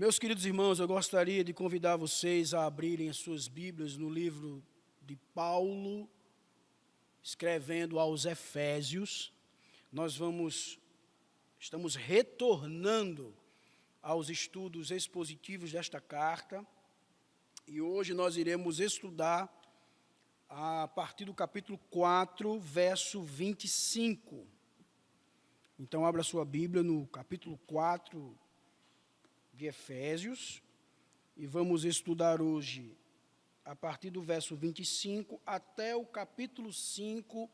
Meus queridos irmãos, eu gostaria de convidar vocês a abrirem as suas Bíblias no livro de Paulo, escrevendo aos Efésios. Estamos retornando aos estudos expositivos desta carta, e hoje nós iremos estudar a partir do capítulo 4, verso 25. Então, abra sua Bíblia no capítulo 4 de Efésios, e vamos estudar hoje a partir do verso 25 até o capítulo 5,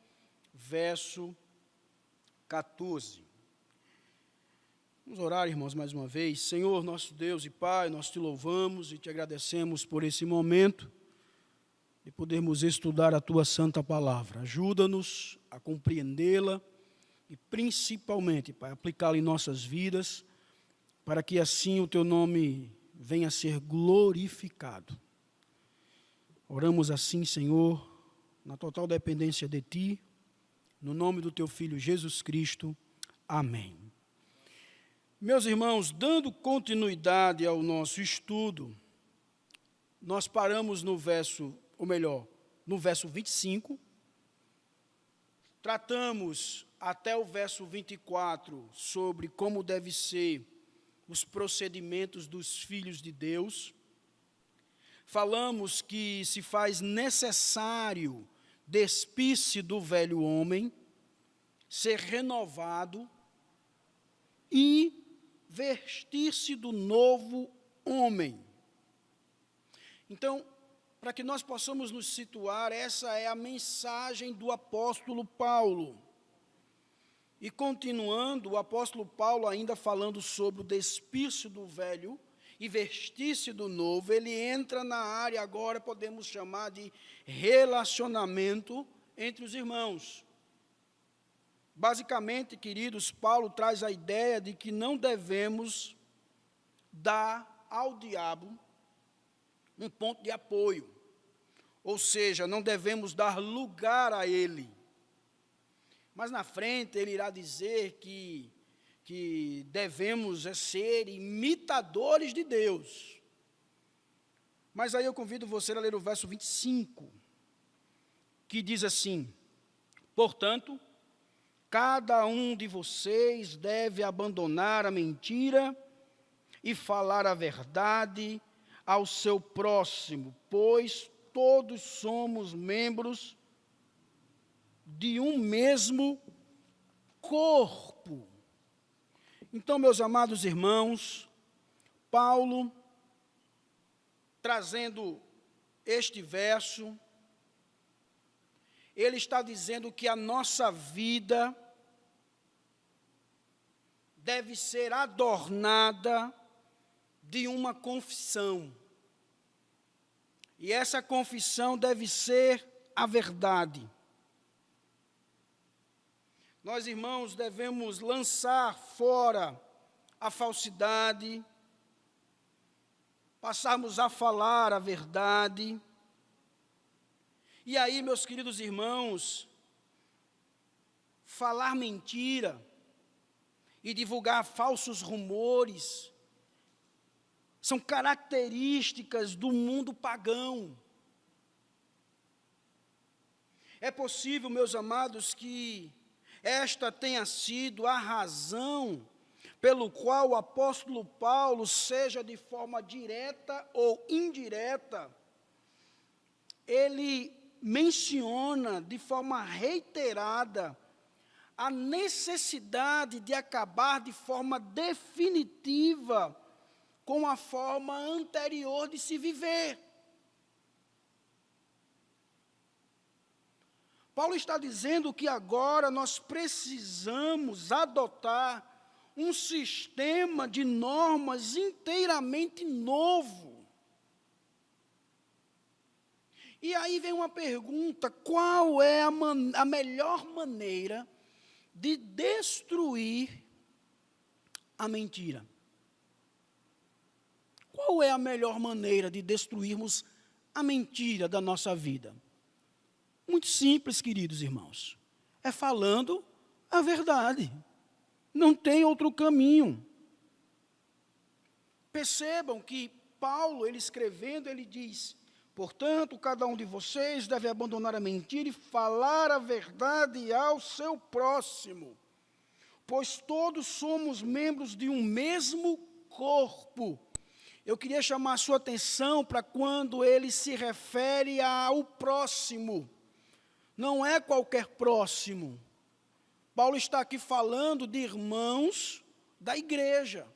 verso 14. Vamos orar, irmãos, mais uma vez. Senhor, nosso Deus e Pai, nós te louvamos e te agradecemos por esse momento de podermos estudar a tua santa palavra. Ajuda-nos a compreendê-la e, principalmente, Pai, aplicá-la em nossas vidas, para que assim o teu nome venha a ser glorificado. Oramos assim, Senhor, na total dependência de Ti, no nome do Teu Filho Jesus Cristo. Amém. Meus irmãos, dando continuidade ao nosso estudo, nós paramos no verso 25, tratamos até o verso 24 sobre como deve ser os procedimentos dos filhos de Deus. Falamos que se faz necessário despir-se do velho homem, ser renovado e vestir-se do novo homem. Então, para que nós possamos nos situar, essa é a mensagem do apóstolo Paulo. E continuando, o apóstolo Paulo, ainda falando sobre o despir-se do velho e vestir-se do novo, ele entra na área agora, podemos chamar de relacionamento entre os irmãos. Basicamente, queridos, Paulo traz a ideia de que não devemos dar ao diabo um ponto de apoio, ou seja, não devemos dar lugar a ele. Mas na frente ele irá dizer que devemos ser imitadores de Deus. Mas aí eu convido você a ler o verso 25, que diz assim: portanto, cada um de vocês deve abandonar a mentira e falar a verdade ao seu próximo, pois todos somos membros de um mesmo corpo. Então, meus amados irmãos, Paulo, trazendo este verso, ele está dizendo que a nossa vida deve ser adornada de uma confissão. E essa confissão deve ser a verdade. Nós, irmãos, devemos lançar fora a falsidade, passarmos a falar a verdade. E aí, meus queridos irmãos, falar mentira e divulgar falsos rumores são características do mundo pagão. É possível, meus amados, que esta tenha sido a razão pelo qual o apóstolo Paulo, seja de forma direta ou indireta, ele menciona de forma reiterada a necessidade de acabar de forma definitiva com a forma anterior de se viver. Paulo está dizendo que agora nós precisamos adotar um sistema de normas inteiramente novo. E aí vem uma pergunta: qual é a melhor maneira de destruir a mentira? Qual é a melhor maneira de destruirmos a mentira da nossa vida? Muito simples, queridos irmãos. É falando a verdade. Não tem outro caminho. Percebam que Paulo, ele escrevendo, ele diz: portanto, cada um de vocês deve abandonar a mentira e falar a verdade ao seu próximo, pois todos somos membros de um mesmo corpo. Eu queria chamar a sua atenção para quando ele se refere ao próximo. Não é qualquer próximo. Paulo está aqui falando de irmãos da igreja.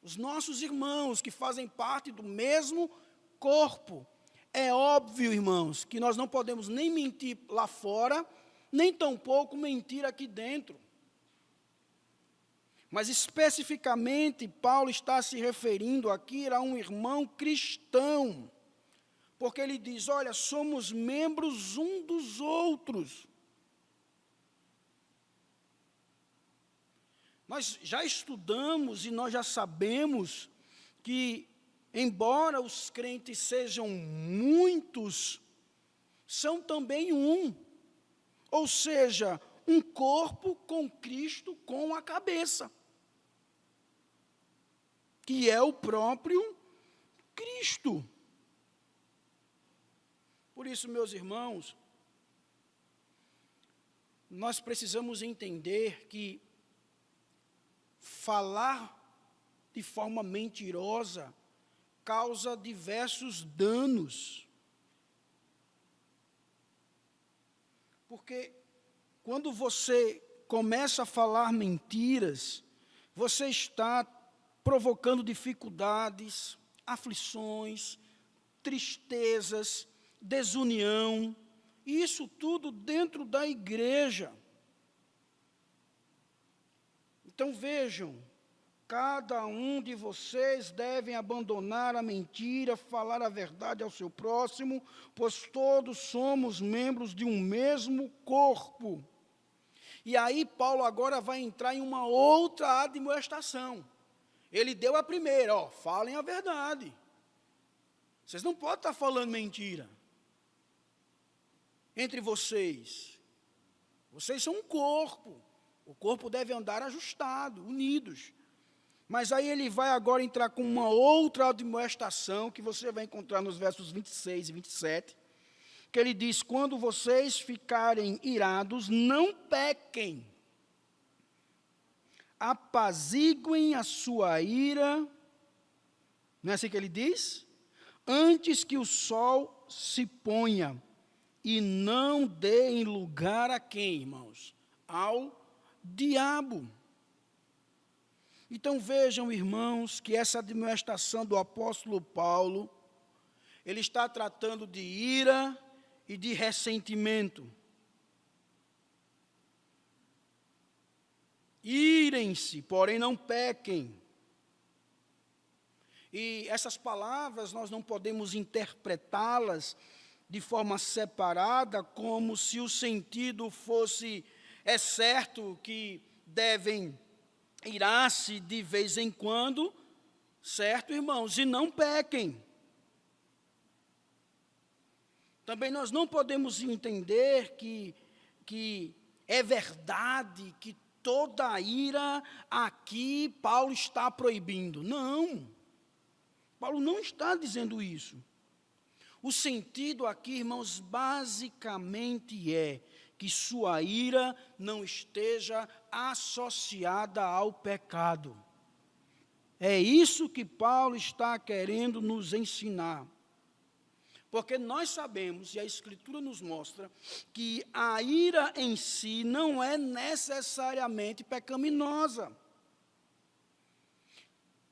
Os nossos irmãos que fazem parte do mesmo corpo. É óbvio, irmãos, que nós não podemos nem mentir lá fora, nem tampouco mentir aqui dentro. Mas especificamente, Paulo está se referindo aqui a um irmão cristão. Porque ele diz, olha, somos membros um dos outros. Nós já estudamos e nós já sabemos que, embora os crentes sejam muitos, são também um. Ou seja, um corpo com Cristo com a cabeça, que é o próprio Cristo. Por isso, meus irmãos, nós precisamos entender que falar de forma mentirosa causa diversos danos. Porque quando você começa a falar mentiras, você está provocando dificuldades, aflições, tristezas, desunião, e isso tudo dentro da igreja. Então vejam, cada um de vocês deve abandonar a mentira, falar a verdade ao seu próximo, pois todos somos membros de um mesmo corpo. E aí Paulo agora vai entrar em uma outra admoestação. Ele deu a primeira, falem a verdade. Vocês não podem estar falando mentira entre vocês. Vocês são um corpo. O corpo deve andar ajustado, unidos. Mas aí ele vai agora entrar com uma outra admoestação, que você vai encontrar nos versos 26 e 27, que ele diz, quando vocês ficarem irados, não pequem. Apaziguem a sua ira, não é assim que ele diz? Antes que o sol se ponha, e não deem lugar a quem, irmãos? Ao diabo. Então vejam, irmãos, que essa admoestação do apóstolo Paulo, ele está tratando de ira e de ressentimento. Irem-se, porém não pequem. E essas palavras nós não podemos interpretá-las de forma separada, como se o sentido fosse, é certo que devem irar-se de vez em quando, certo, irmãos, e não pequem. Também nós não podemos entender que é verdade que toda a ira aqui Paulo está proibindo. Não, Paulo não está dizendo isso. O sentido aqui, irmãos, basicamente é que sua ira não esteja associada ao pecado. É isso que Paulo está querendo nos ensinar. Porque nós sabemos, e a Escritura nos mostra, que a ira em si não é necessariamente pecaminosa.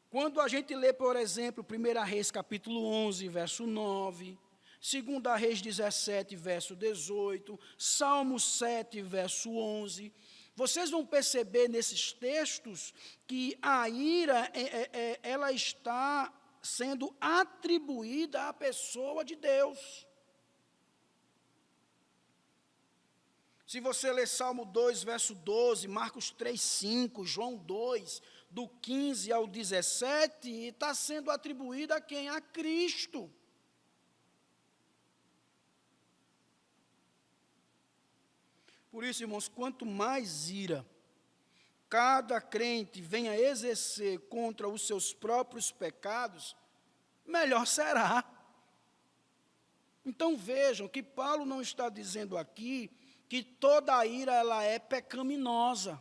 Quando a gente lê, por exemplo, 1 Reis, capítulo 11, verso 9, 2 Reis 17, verso 18, Salmo 7, verso 11, vocês vão perceber nesses textos que a ira, ela está sendo atribuída à pessoa de Deus. Se você ler Salmo 2, verso 12, Marcos 3, 5, João 2, do 15 ao 17, está sendo atribuída a quem? A Cristo. Por isso, irmãos, quanto mais ira, cada crente venha exercer contra os seus próprios pecados, melhor será. Então vejam que Paulo não está dizendo aqui que toda a ira ela é pecaminosa,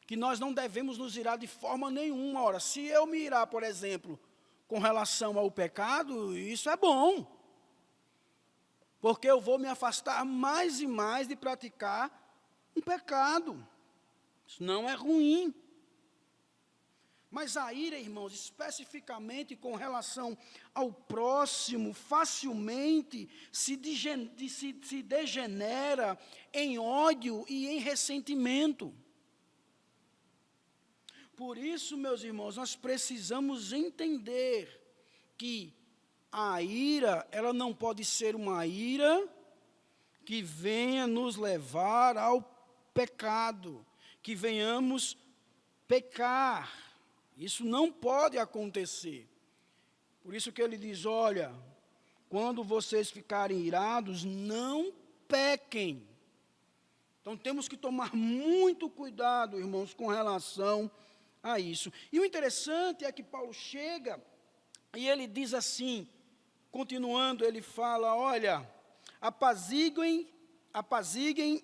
que nós não devemos nos irar de forma nenhuma. Ora, se eu me irar, por exemplo, com relação ao pecado, isso é bom, porque eu vou me afastar mais e mais de praticar um pecado. Isso não é ruim. Mas a ira, irmãos, especificamente com relação ao próximo, facilmente se degenera em ódio e em ressentimento. Por isso, meus irmãos, nós precisamos entender que a ira, ela não pode ser uma ira que venha nos levar ao pecado, que venhamos pecar. Isso não pode acontecer. Por isso que ele diz, olha, quando vocês ficarem irados, não pequem. Então temos que tomar muito cuidado, irmãos, com relação a isso. E o interessante é que Paulo chega e ele diz assim, continuando, ele fala, olha, apaziguem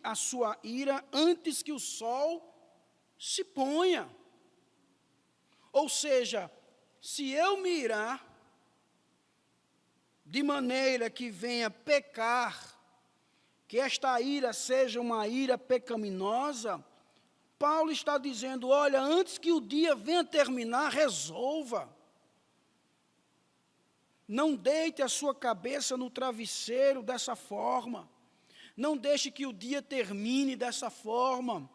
a sua ira antes que o sol se ponha. Ou seja, se eu me irar, de maneira que venha pecar, que esta ira seja uma ira pecaminosa, Paulo está dizendo, olha, antes que o dia venha terminar, resolva. Não deite a sua cabeça no travesseiro dessa forma. Não deixe que o dia termine dessa forma.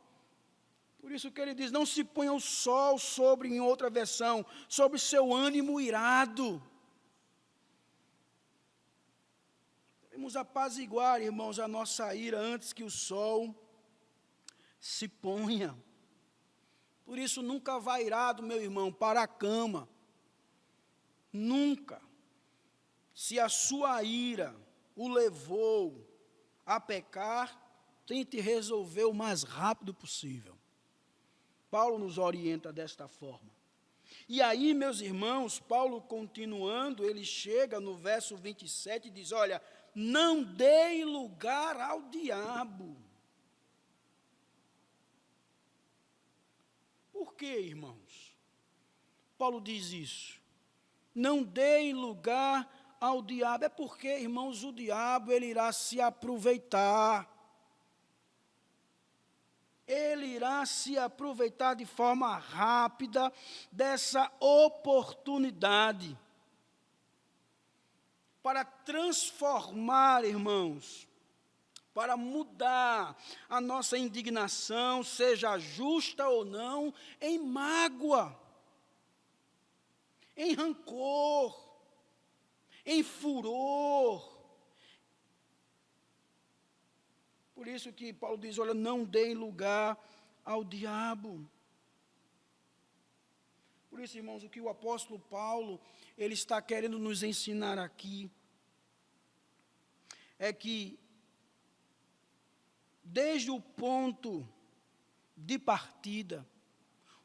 Por isso que ele diz, não se ponha o sol sobre, em outra versão, sobre seu ânimo irado. Devemos apaziguar, irmãos, a nossa ira antes que o sol se ponha. Por isso, nunca vá irado, meu irmão, para a cama. Nunca. Se a sua ira o levou a pecar, tente resolver o mais rápido possível. Paulo nos orienta desta forma. E aí, meus irmãos, Paulo continuando, ele chega no verso 27 e diz, olha, não dê lugar ao diabo. Por que, irmãos? Paulo diz isso. Não dê lugar ao diabo. É porque, irmãos, o diabo ele irá se aproveitar. Ele irá se aproveitar de forma rápida dessa oportunidade para transformar, irmãos, para mudar a nossa indignação, seja justa ou não, em mágoa, em rancor, em furor. Por isso que Paulo diz, olha, não deem lugar ao diabo. Por isso, irmãos, o que o apóstolo Paulo, ele está querendo nos ensinar aqui, é que, desde o ponto de partida,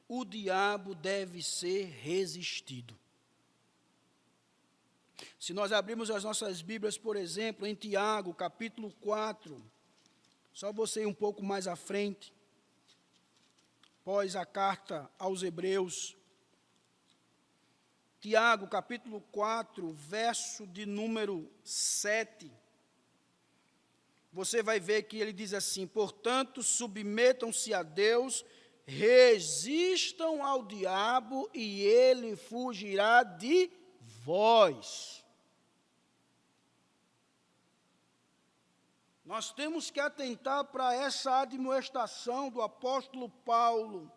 o diabo deve ser resistido. Se nós abrirmos as nossas Bíblias, por exemplo, em Tiago, capítulo 4, só você ir um pouco mais à frente, após a carta aos Hebreus, Tiago, capítulo 4, verso de número 7, você vai ver que ele diz assim, portanto, submetam-se a Deus, resistam ao diabo e ele fugirá de vós. Nós temos que atentar para essa admoestação do apóstolo Paulo.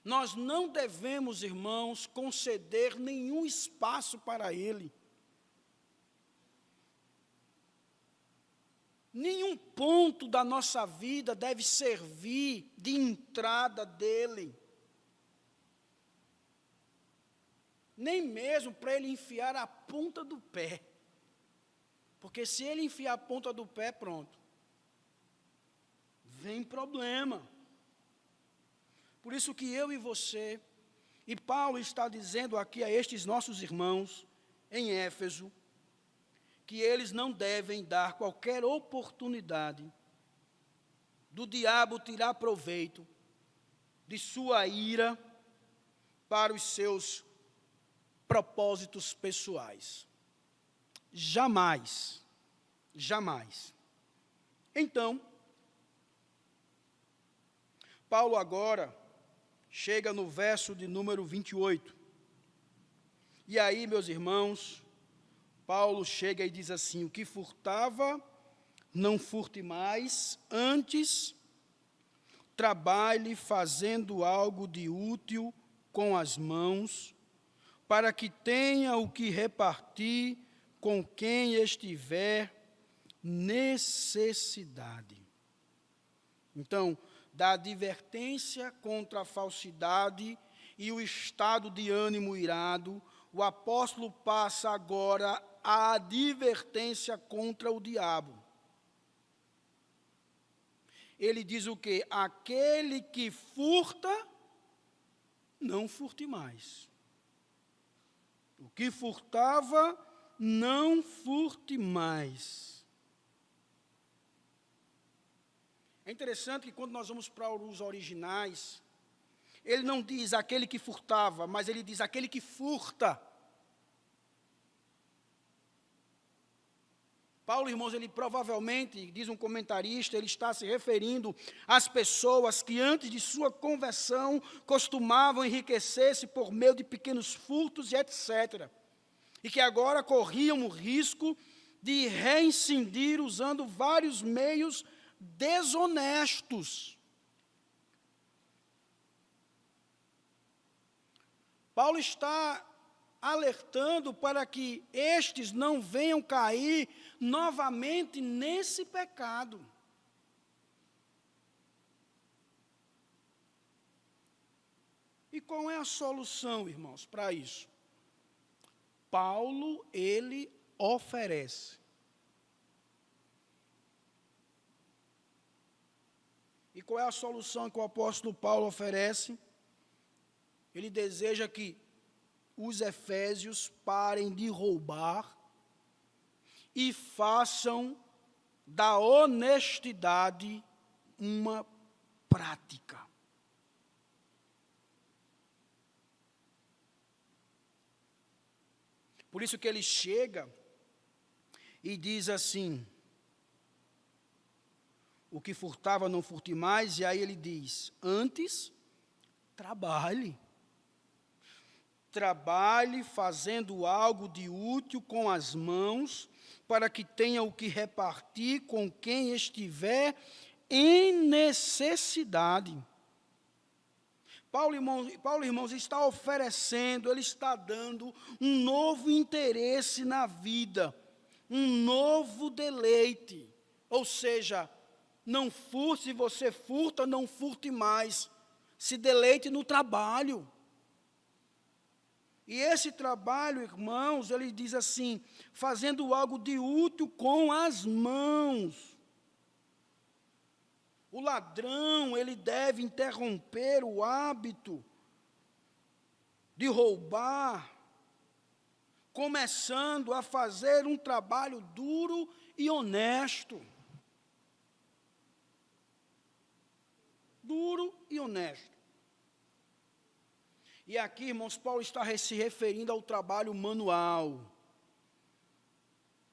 Nós não devemos, irmãos, conceder nenhum espaço para ele. Nenhum ponto da nossa vida deve servir de entrada dele. Nem mesmo para ele enfiar a ponta do pé. Porque se ele enfiar a ponta do pé, pronto. Vem problema. Por isso que eu e você, e Paulo está dizendo aqui a estes nossos irmãos em Éfeso, que eles não devem dar qualquer oportunidade do diabo tirar proveito de sua ira para os seus propósitos pessoais. Jamais, jamais. Então, Paulo agora chega no verso de número 28. E aí, meus irmãos, Paulo chega e diz assim: o que furtava, não furte mais, antes trabalhe fazendo algo de útil com as mãos, para que tenha o que repartir com quem estiver necessidade. Então, da advertência contra a falsidade e o estado de ânimo irado, o apóstolo passa agora à advertência contra o diabo. Ele diz o quê? Aquele que furta, não furte mais. O que furtava, não furte mais. É interessante que quando nós vamos para os originais, ele não diz aquele que furtava, mas ele diz aquele que furta. Paulo, irmãos, ele provavelmente, diz um comentarista, ele está se referindo às pessoas que antes de sua conversão costumavam enriquecer-se por meio de pequenos furtos e etc. E que agora corriam o risco de reincidir usando vários meios desonestos. Paulo está alertando para que estes não venham cair novamente nesse pecado. E qual é a solução, irmãos, para isso? Paulo, ele oferece. E qual é a solução que o apóstolo Paulo oferece? Ele deseja que os efésios parem de roubar e façam da honestidade uma prática. Por isso que ele chega e diz assim: o que furtava não furte mais, e aí ele diz: antes, trabalhe. Trabalhe fazendo algo de útil com as mãos, para que tenha o que repartir com quem estiver em necessidade. Paulo, irmãos, está oferecendo, ele está dando um novo interesse na vida, um novo deleite. Ou seja, não furte, se você furta, não furte mais. Se deleite no trabalho. E esse trabalho, irmãos, ele diz assim, fazendo algo de útil com as mãos. O ladrão, ele deve interromper o hábito de roubar, começando a fazer um trabalho duro e honesto. Duro e honesto. E aqui, irmãos, Paulo está se referindo ao trabalho manual.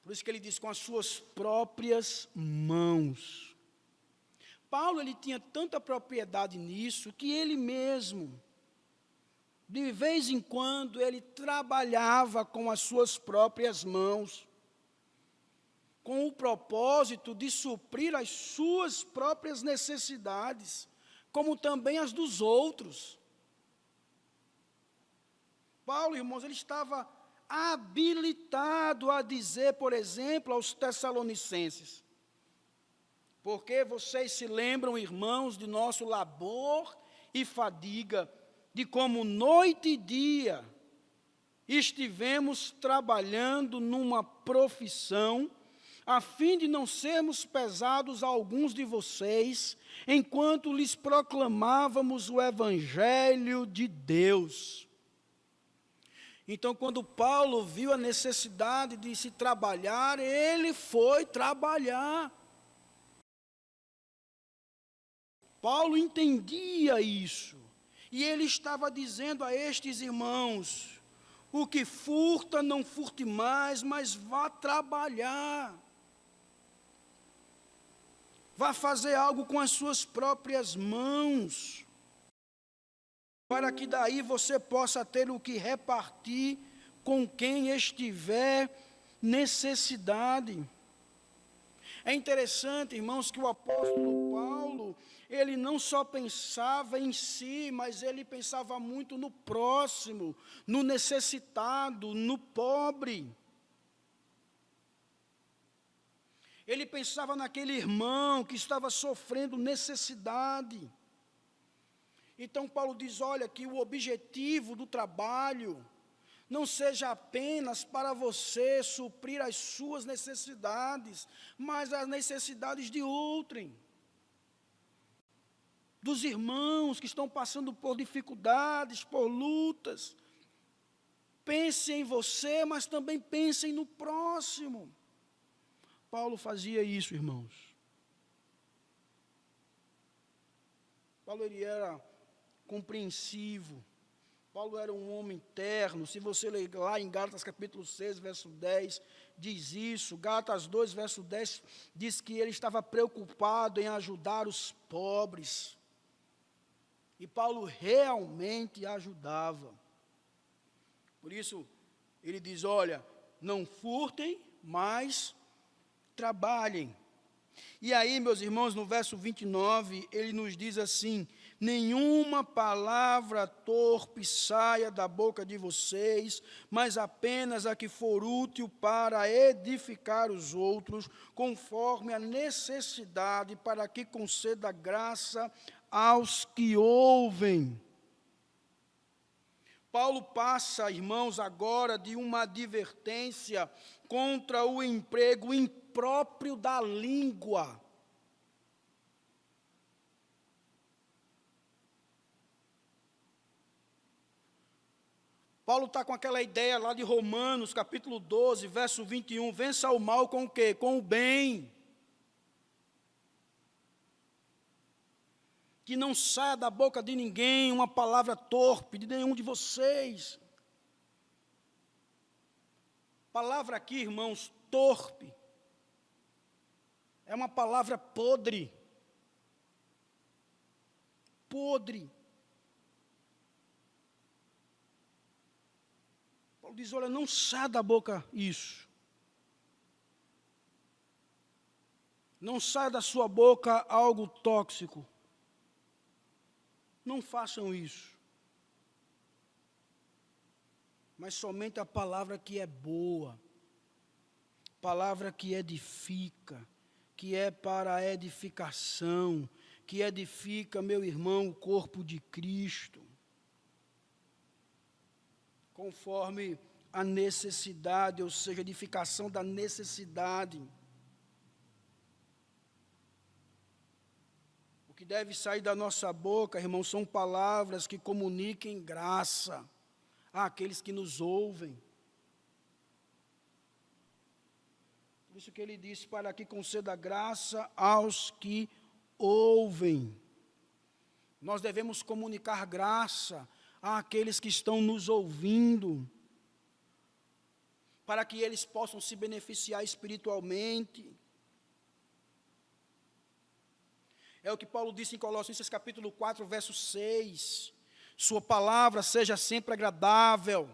Por isso que ele diz, com as suas próprias mãos. Paulo, ele tinha tanta propriedade nisso, que ele mesmo, de vez em quando, ele trabalhava com as suas próprias mãos, com o propósito de suprir as suas próprias necessidades, como também as dos outros. Paulo, irmãos, ele estava habilitado a dizer, por exemplo, aos Tessalonicenses, porque vocês se lembram, irmãos, de nosso labor e fadiga, de como noite e dia estivemos trabalhando numa profissão a fim de não sermos pesados a alguns de vocês, enquanto lhes proclamávamos o Evangelho de Deus. Então, quando Paulo viu a necessidade de se trabalhar, ele foi trabalhar. Paulo entendia isso, e ele estava dizendo a estes irmãos: o que furta, não furte mais, mas vá trabalhar. Vá fazer algo com as suas próprias mãos, para que daí você possa ter o que repartir com quem estiver necessidade. É interessante, irmãos, que o apóstolo Paulo, ele não só pensava em si, mas ele pensava muito no próximo, no necessitado, no pobre. Ele pensava naquele irmão que estava sofrendo necessidade. Então Paulo diz, olha, que o objetivo do trabalho não seja apenas para você suprir as suas necessidades, mas as necessidades de outrem. Dos irmãos que estão passando por dificuldades, por lutas. Pense em você, mas também pensem no próximo. Paulo fazia isso, irmãos. Paulo, ele era compreensivo. Paulo era um homem terno. Se você ler lá em Gálatas capítulo 6, verso 10, diz isso. Gálatas 2, verso 10, diz que ele estava preocupado em ajudar os pobres. E Paulo realmente ajudava. Por isso, ele diz, olha, não furtem, mas trabalhem. E aí, meus irmãos, no verso 29, ele nos diz assim, nenhuma palavra torpe saia da boca de vocês, mas apenas a que for útil para edificar os outros, conforme a necessidade, para que conceda graça aos que ouvem. Paulo passa, irmãos, agora de uma advertência contra o emprego impróprio da língua. Paulo está com aquela ideia lá de Romanos, capítulo 12, verso 21, vença o mal com o quê? Com o bem. Que não saia da boca de ninguém uma palavra torpe, de nenhum de vocês. Palavra aqui, irmãos, torpe, é uma palavra podre. Podre. Paulo diz, olha, não saia da boca isso. Não saia da sua boca algo tóxico. Não façam isso. Mas somente a palavra que é boa, palavra que edifica, que é para a edificação, que edifica, meu irmão, o corpo de Cristo, conforme a necessidade, ou seja, edificação da necessidade. O que deve sair da nossa boca, irmãos, são palavras que comuniquem graça àqueles que nos ouvem. Por isso que ele disse, para que conceda graça aos que ouvem. Nós devemos comunicar graça àqueles que estão nos ouvindo, para que eles possam se beneficiar espiritualmente. É o que Paulo disse em Colossenses capítulo 4, verso 6. Sua palavra seja sempre agradável,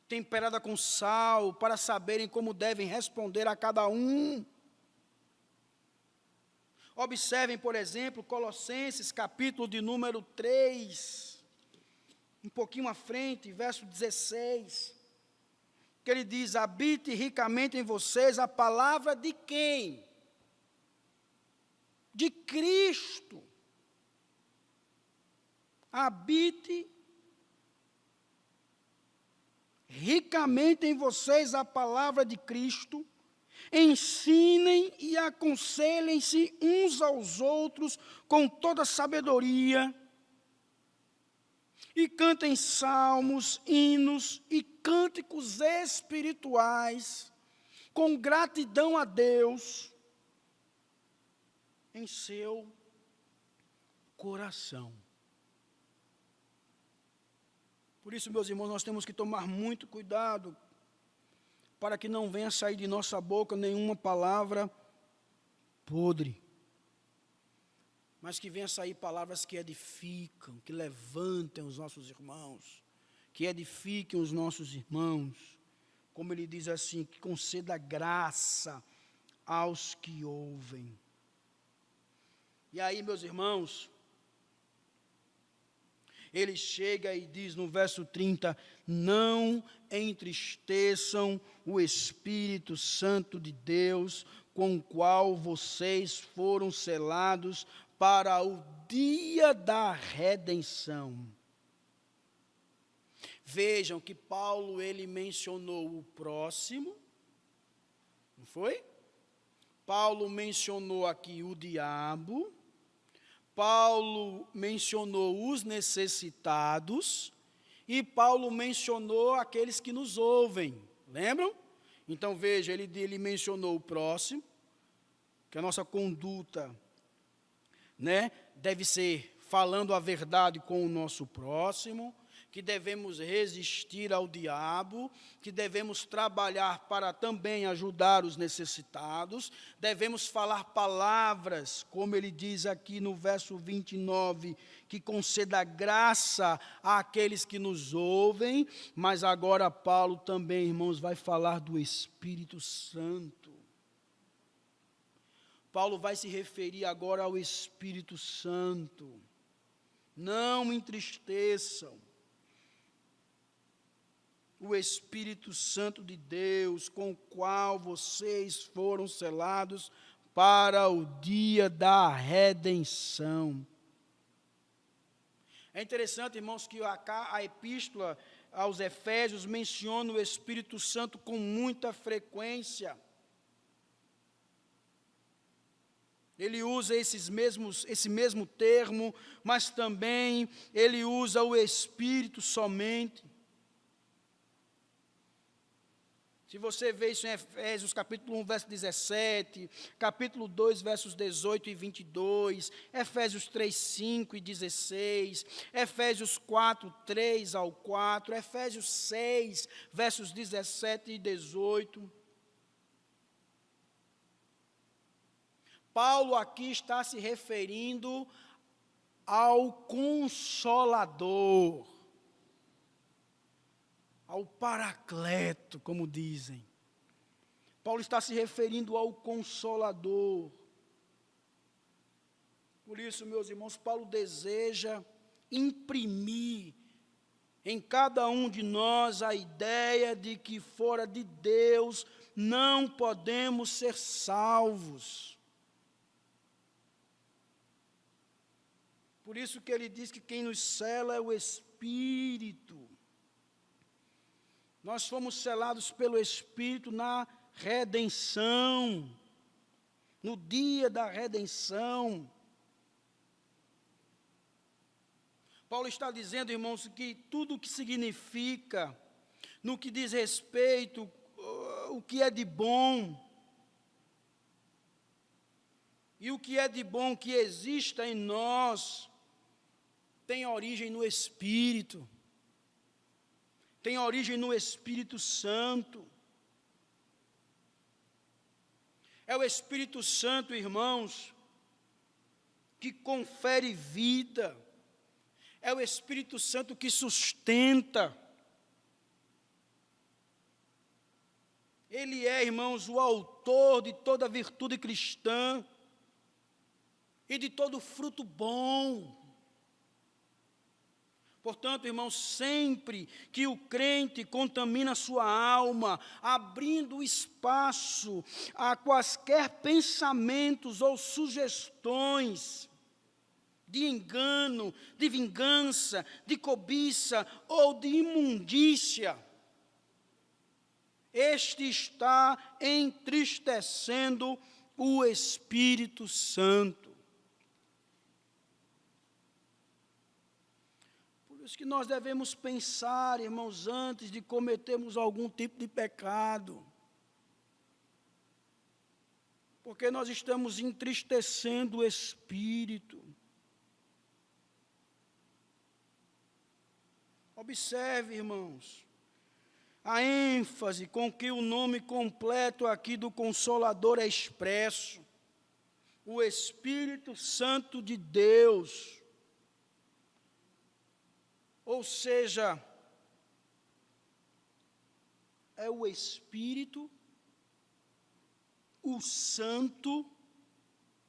temperada com sal, para saberem como devem responder a cada um. Observem, por exemplo, Colossenses capítulo de número 3, um pouquinho à frente, verso 16, que ele diz, habite ricamente em vocês a palavra de quem? De Cristo. Habite ricamente em vocês a palavra de Cristo, ensinem e aconselhem-se uns aos outros com toda sabedoria, e cantem salmos, hinos e cânticos espirituais, com gratidão a Deus, em seu coração. Por isso, meus irmãos, nós temos que tomar muito cuidado para que não venha sair de nossa boca nenhuma palavra podre, mas que venha sair palavras que edificam, que levantem os nossos irmãos, que edifiquem os nossos irmãos, como ele diz assim, que conceda graça aos que ouvem. E aí, meus irmãos, ele chega e diz no verso 30, não entristeçam o Espírito Santo de Deus, com o qual vocês foram selados para o dia da redenção. Vejam que Paulo, ele mencionou o próximo, não foi? Paulo mencionou aqui o diabo, Paulo mencionou os necessitados, e Paulo mencionou aqueles que nos ouvem, lembram? Então veja, ele mencionou o próximo, que a nossa conduta, deve ser falando a verdade com o nosso próximo, que devemos resistir ao diabo, que devemos trabalhar para também ajudar os necessitados, devemos falar palavras, como ele diz aqui no verso 29, que conceda graça àqueles que nos ouvem, mas agora Paulo também, irmãos, vai falar do Espírito Santo. Paulo vai se referir agora ao Espírito Santo. Não entristeçam o Espírito Santo de Deus, com o qual vocês foram selados para o dia da redenção. É interessante, irmãos, que a epístola aos Efésios menciona o Espírito Santo com muita frequência. Ele usa esse mesmo termo, mas também ele usa o Espírito somente. Se você vê isso em Efésios, capítulo 1, verso 17, capítulo 2, versos 18 e 22, Efésios 3, 5 e 16, Efésios 4, 3 ao 4, Efésios 6, versos 17 e 18. Paulo aqui está se referindo ao Consolador, ao Paracleto, como dizem. Paulo está se referindo ao Consolador. Por isso, meus irmãos, Paulo deseja imprimir em cada um de nós a ideia de que fora de Deus não podemos ser salvos. Por isso que ele diz que quem nos sela é o Espírito. Nós fomos selados pelo Espírito na redenção, no dia da redenção. Paulo está dizendo, irmãos, que tudo o que significa, no que diz respeito, o que é de bom, e o que é de bom que exista em nós, tem origem no Espírito, tem origem no Espírito Santo. É o Espírito Santo, irmãos, que confere vida, é o Espírito Santo que sustenta. Ele é, irmãos, o autor de toda virtude cristã e de todo fruto bom. Portanto, irmãos, sempre que o crente contamina sua alma, abrindo espaço a quaisquer pensamentos ou sugestões de engano, de vingança, de cobiça ou de imundícia, este está entristecendo o Espírito Santo. Por isso que nós devemos pensar, irmãos, antes de cometermos algum tipo de pecado. Porque nós estamos entristecendo o Espírito. Observe, irmãos, a ênfase com que o nome completo aqui do Consolador é expresso. O Espírito Santo de Deus. Ou seja, é o Espírito, o Santo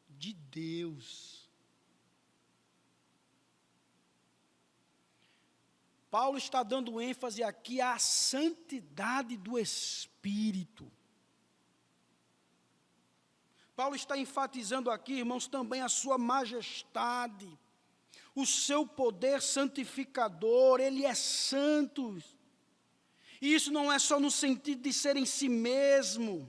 de Deus. Paulo está dando ênfase aqui à santidade do Espírito. Paulo está enfatizando aqui, irmãos, também a sua majestade, o seu poder santificador. Ele é santo. E isso não é só no sentido de ser em si mesmo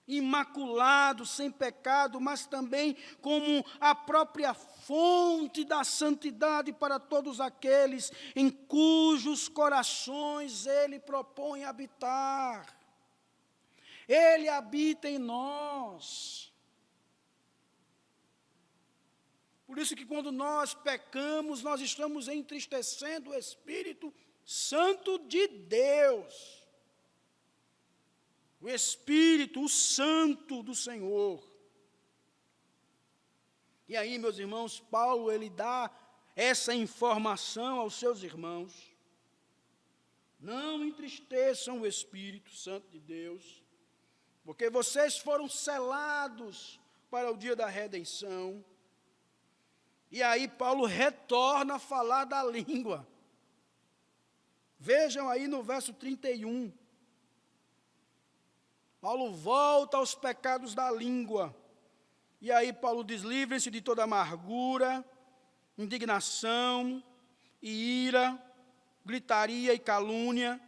imaculado, sem pecado, mas também como a própria fonte da santidade para todos aqueles em cujos corações Ele propõe habitar. Ele habita em nós. Por isso que quando nós pecamos, nós estamos entristecendo o Espírito Santo de Deus. O Espírito, o Santo do Senhor. E aí, meus irmãos, Paulo, ele dá essa informação aos seus irmãos. Não entristeçam o Espírito Santo de Deus, porque vocês foram selados para o dia da redenção. E aí Paulo retorna a falar da língua. Vejam aí no verso 31. Paulo volta aos pecados da língua. E aí Paulo diz: livrem-se de toda amargura, indignação e ira, gritaria e calúnia,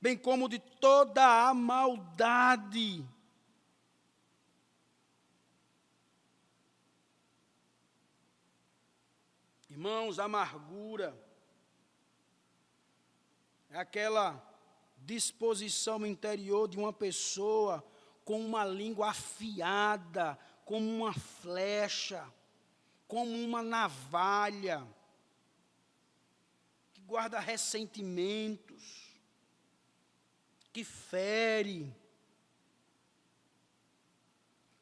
bem como de toda a maldade. Irmãos, amargura é aquela disposição interior de uma pessoa com uma língua afiada, como uma flecha, como uma navalha, que guarda ressentimentos, que fere.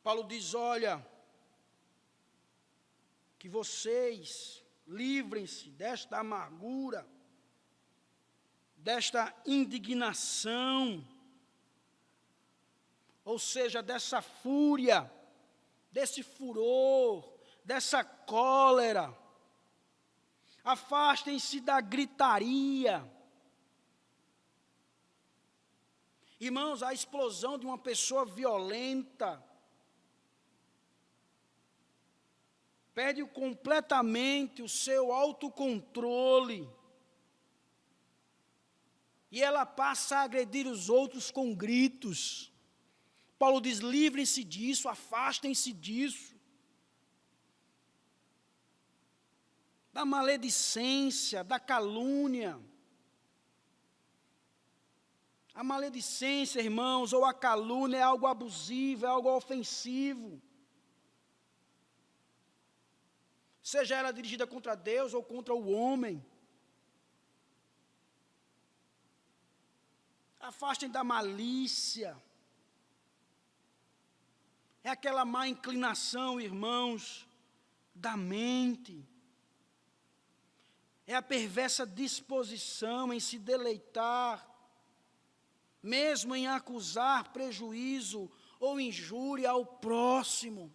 Paulo diz: olha, que vocês livrem-se desta amargura, desta indignação, ou seja, dessa fúria, desse furor, dessa cólera. Afastem-se da gritaria. Irmãos, a explosão de uma pessoa violenta perde completamente o seu autocontrole. E ela passa a agredir os outros com gritos. Paulo diz: livrem-se disso, afastem-se disso. Da maledicência, da calúnia. A maledicência, irmãos, ou a calúnia é algo abusivo, é algo ofensivo. Seja ela dirigida contra Deus ou contra o homem. Afastem da malícia. É aquela má inclinação, irmãos, da mente. É a perversa disposição em se deleitar, mesmo em acusar prejuízo ou injúria ao próximo.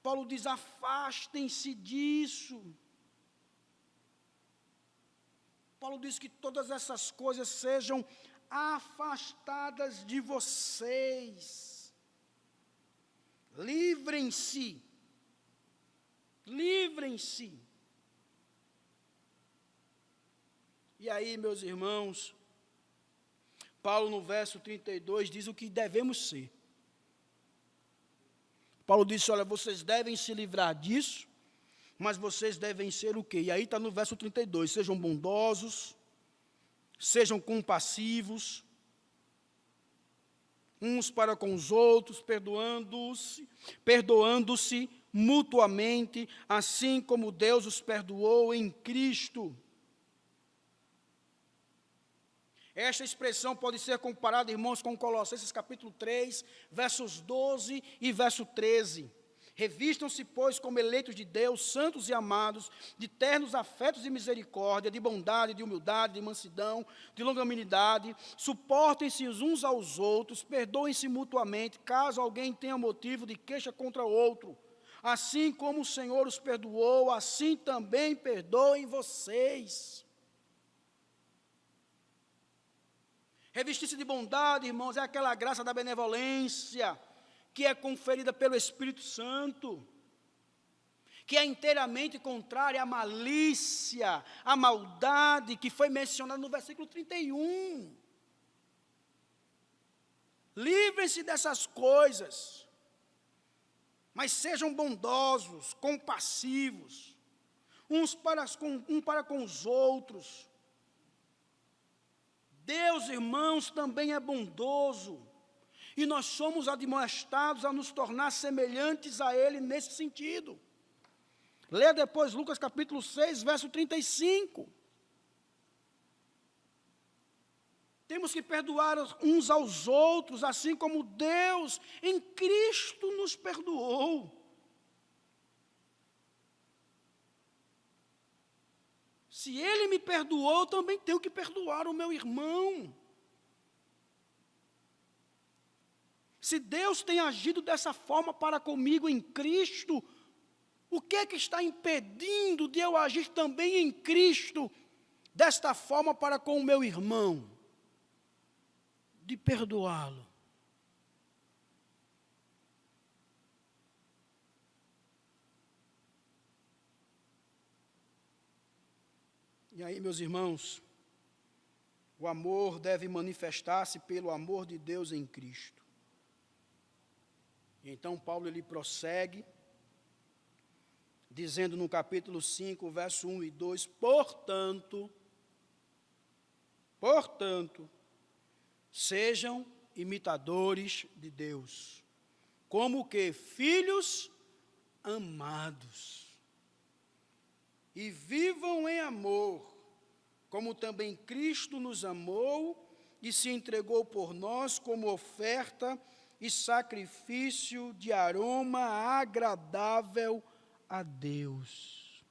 Paulo diz: afastem-se disso. Paulo diz que todas essas coisas sejam afastadas de vocês. Livrem-se. Livrem-se. E aí, meus irmãos, Paulo, no verso 32, diz o que devemos ser. Paulo disse, olha, vocês devem se livrar disso, mas vocês devem ser o quê? E aí está no verso 32, sejam bondosos, sejam compassivos, uns para com os outros, perdoando-se mutuamente, assim como Deus os perdoou em Cristo. Esta expressão pode ser comparada, irmãos, com Colossenses capítulo 3, versos 12 e verso 13. Revistam-se, pois, como eleitos de Deus, santos e amados, de ternos afetos e misericórdia, de bondade, de humildade, de mansidão, de longanimidade, suportem-se uns aos outros, perdoem-se mutuamente, caso alguém tenha motivo de queixa contra outro. Assim como o Senhor os perdoou, assim também perdoem vocês. Revestir-se de bondade, irmãos, é aquela graça da benevolência que é conferida pelo Espírito Santo, que é inteiramente contrária à malícia, à maldade, que foi mencionada no versículo 31. Livrem-se dessas coisas, mas sejam bondosos, compassivos, uns para com os outros. Deus, irmãos, também é bondoso, e nós somos admoestados a nos tornar semelhantes a Ele nesse sentido. Leia depois Lucas capítulo 6, verso 35. Temos que perdoar uns aos outros, assim como Deus em Cristo nos perdoou. Se Ele me perdoou, eu também tenho que perdoar o meu irmão. Se Deus tem agido dessa forma para comigo em Cristo, o que é que está impedindo de eu agir também em Cristo, desta forma para com o meu irmão? De perdoá-lo. E aí, meus irmãos, o amor deve manifestar-se pelo amor de Deus em Cristo. E então Paulo ele prossegue, dizendo no capítulo 5, verso 1 e 2, portanto, sejam imitadores de Deus, como que filhos amados, e vivam em amor, como também Cristo nos amou e se entregou por nós como oferta e sacrifício de aroma agradável a Deus.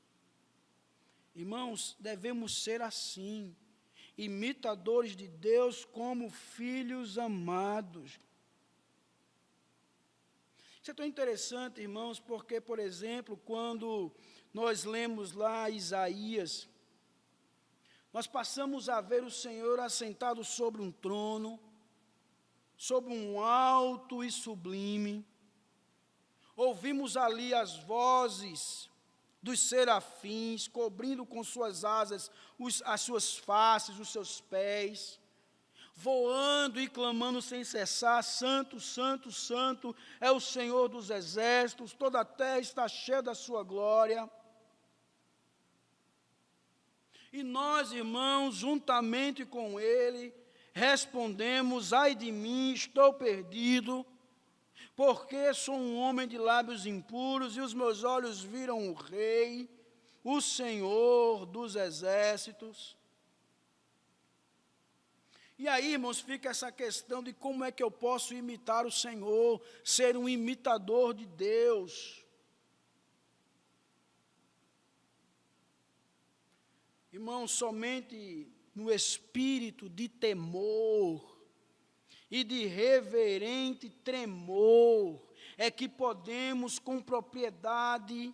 Irmãos, devemos ser assim, imitadores de Deus como filhos amados. Isso é tão interessante, irmãos, porque, por exemplo, quando nós lemos lá Isaías, nós passamos a ver o Senhor assentado sobre um trono, sobre um alto e sublime. Ouvimos ali as vozes dos serafins, cobrindo com suas asas as suas faces, os seus pés, voando e clamando sem cessar, santo, santo, santo é o Senhor dos exércitos, toda a terra está cheia da sua glória. E nós, irmãos, juntamente com Ele, respondemos, ai de mim, estou perdido, porque sou um homem de lábios impuros, e os meus olhos viram o Rei, o Senhor dos exércitos. E aí, irmãos, fica essa questão de como é que eu posso imitar o Senhor, ser um imitador de Deus. Irmãos, somente no espírito de temor e de reverente tremor é que podemos com propriedade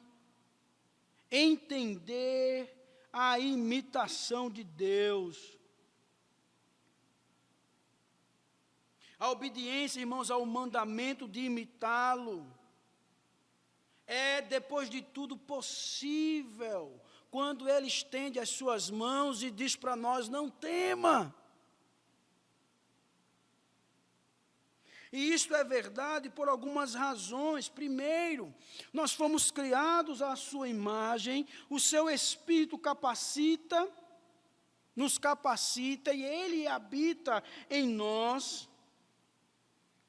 entender a imitação de Deus. A obediência, irmãos, ao mandamento de imitá-lo é, depois de tudo, possível quando Ele estende as suas mãos e diz para nós, não tema. E isto é verdade por algumas razões. Primeiro, nós fomos criados à sua imagem, o seu Espírito nos capacita e ele habita em nós.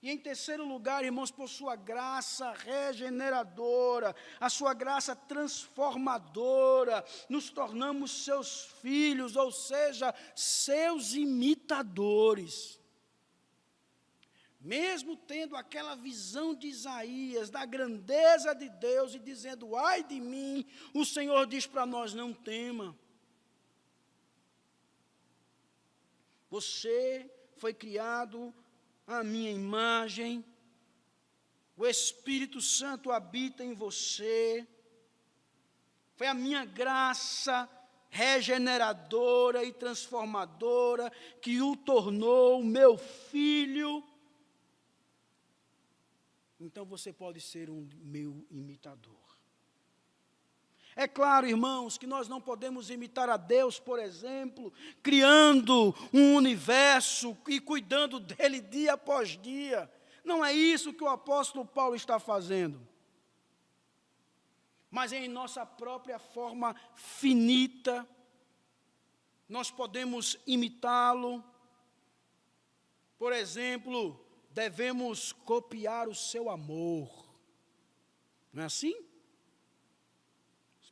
E em terceiro lugar, irmãos, por sua graça regeneradora, a sua graça transformadora, nos tornamos seus filhos, ou seja, seus imitadores. Mesmo tendo aquela visão de Isaías, da grandeza de Deus, e dizendo, ai de mim, o Senhor diz para nós, não tema. Você foi criado à minha imagem, o Espírito Santo habita em você, foi a minha graça regeneradora e transformadora que o tornou meu filho. Então você pode ser um meu imitador. É claro, irmãos, que nós não podemos imitar a Deus, por exemplo, criando um universo e cuidando dele dia após dia. Não é isso que o apóstolo Paulo está fazendo. Mas em nossa própria forma finita, nós podemos imitá-lo. Por exemplo, devemos copiar o seu amor. Não é assim?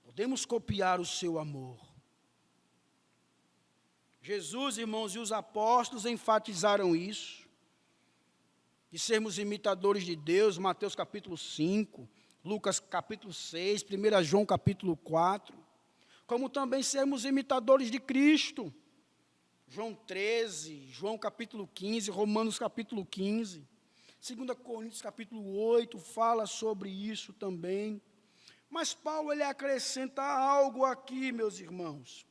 Podemos copiar o seu amor. Jesus, irmãos, e os apóstolos enfatizaram isso, de sermos imitadores de Deus, Mateus capítulo 5, Lucas capítulo 6, 1 João capítulo 4, como também sermos imitadores de Cristo, João 13, João capítulo 15, Romanos capítulo 15, 2 Coríntios capítulo 8, fala sobre isso também. Mas Paulo, ele acrescenta algo aqui, meus irmãos.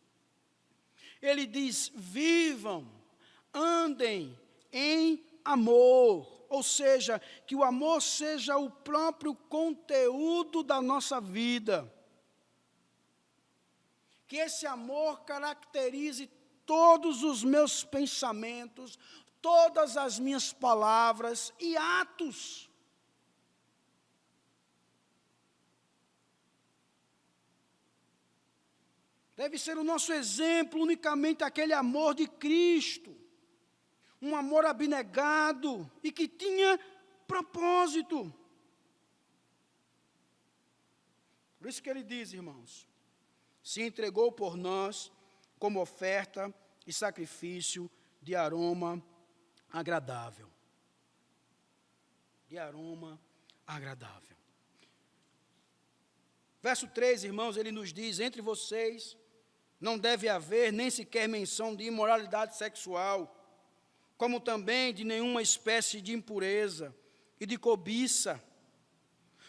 Ele diz, vivam, andem em amor. Ou seja, que o amor seja o próprio conteúdo da nossa vida. Que esse amor caracterize todos os meus pensamentos, todas as minhas palavras e atos. Deve ser o nosso exemplo unicamente aquele amor de Cristo. Um amor abnegado e que tinha propósito. Por isso que ele diz, irmãos, se entregou por nós como oferta e sacrifício de aroma agradável. De aroma agradável. Verso 3, irmãos, ele nos diz, entre vocês não deve haver nem sequer menção de imoralidade sexual, como também de nenhuma espécie de impureza e de cobiça,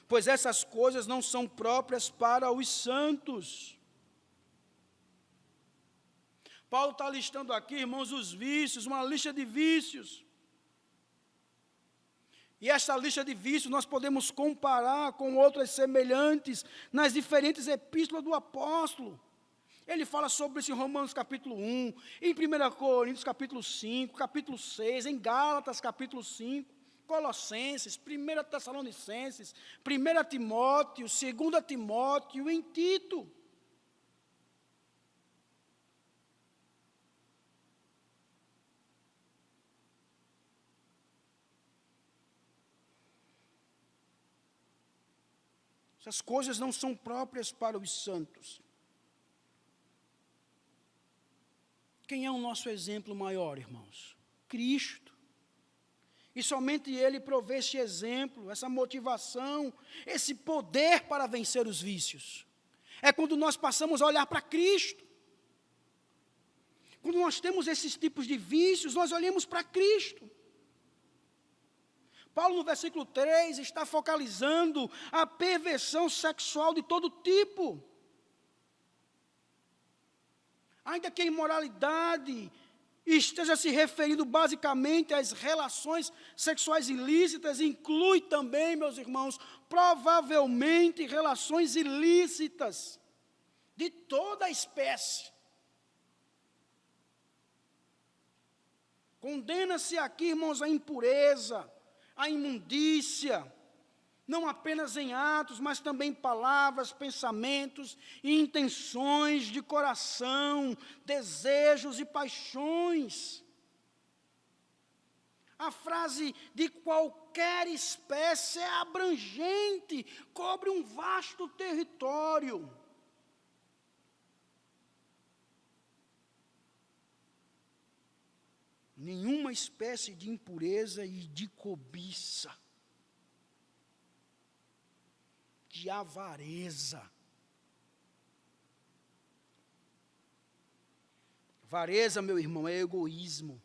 pois essas coisas não são próprias para os santos. Paulo está listando aqui, irmãos, os vícios, uma lista de vícios. E esta lista de vícios nós podemos comparar com outras semelhantes nas diferentes epístolas do apóstolo. Ele fala sobre isso em Romanos capítulo 1, em 1 Coríntios capítulo 5, capítulo 6, em Gálatas capítulo 5, Colossenses, 1 Tessalonicenses, 1 Timóteo, 2 Timóteo, em Tito. Essas coisas não são próprias para os santos. Quem é o nosso exemplo maior, irmãos? Cristo. E somente Ele provê esse exemplo, essa motivação, esse poder para vencer os vícios. É quando nós passamos a olhar para Cristo. Quando nós temos esses tipos de vícios, nós olhamos para Cristo. Paulo, no versículo 3, está focalizando a perversão sexual de todo tipo. Ainda que a imoralidade esteja se referindo basicamente às relações sexuais ilícitas, inclui também, meus irmãos, provavelmente relações ilícitas de toda a espécie. Condena-se aqui, irmãos, a impureza, a imundícia, não apenas em atos, mas também em palavras, pensamentos e intenções de coração, desejos e paixões. A frase de qualquer espécie é abrangente, cobre um vasto território. Nenhuma espécie de impureza e de cobiça, de avareza. Avareza, meu irmão, é egoísmo.